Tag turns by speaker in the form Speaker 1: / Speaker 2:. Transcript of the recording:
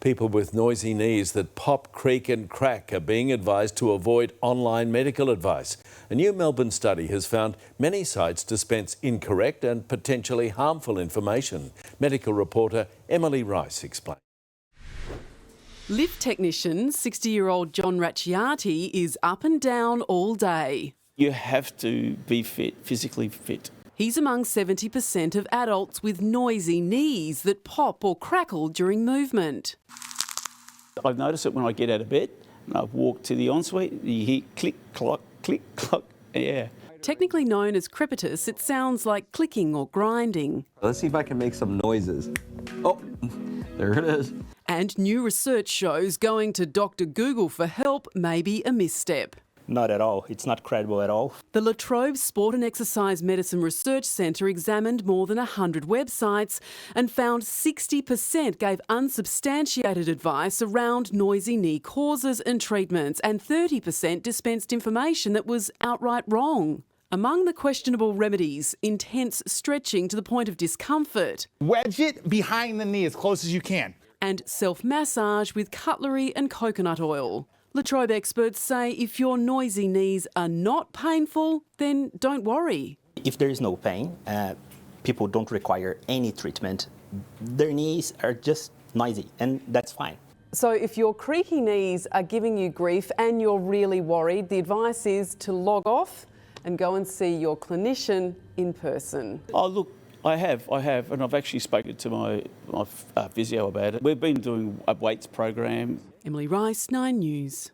Speaker 1: People with noisy knees that pop, creak and crack are being advised to avoid online medical advice. A new Melbourne study has found many sites dispense incorrect and potentially harmful information. Medical reporter Emily Rice explains.
Speaker 2: Lift technician, 60-year-old John Racciati, is up and down all day.
Speaker 3: You have to be fit, physically fit.
Speaker 2: He's among 70% of adults with noisy knees that pop or crackle during movement.
Speaker 3: I've noticed it when I get out of bed and I walk to the ensuite, you hear click, clock, yeah.
Speaker 2: Technically known as crepitus, it sounds like clicking or grinding.
Speaker 4: Let's see if I can make some noises. Oh, there it is.
Speaker 2: And new research shows going to Dr. Google for help may be a misstep.
Speaker 5: Not at all. It's not credible at all.
Speaker 2: The La Trobe Sport and Exercise Medicine Research Centre examined more than 100 websites and found 60% gave unsubstantiated advice around noisy knee causes and treatments, and 30% dispensed information that was outright wrong. Among the questionable remedies, intense stretching to the point of discomfort.
Speaker 6: Wedge it behind the knee as close as you can.
Speaker 2: And self-massage with cutlery and coconut oil. La Trobe experts say if your noisy knees are not painful, then don't worry.
Speaker 5: If there is no pain, people don't require any treatment. Their knees are just noisy, and that's fine.
Speaker 2: So if your creaky knees are giving you grief and you're really worried, the advice is to log off and go and see your clinician in person.
Speaker 3: Oh, look, I have, and I've actually spoken to my physio about it. We've been doing a weights program.
Speaker 2: Emily Rice, 9 News.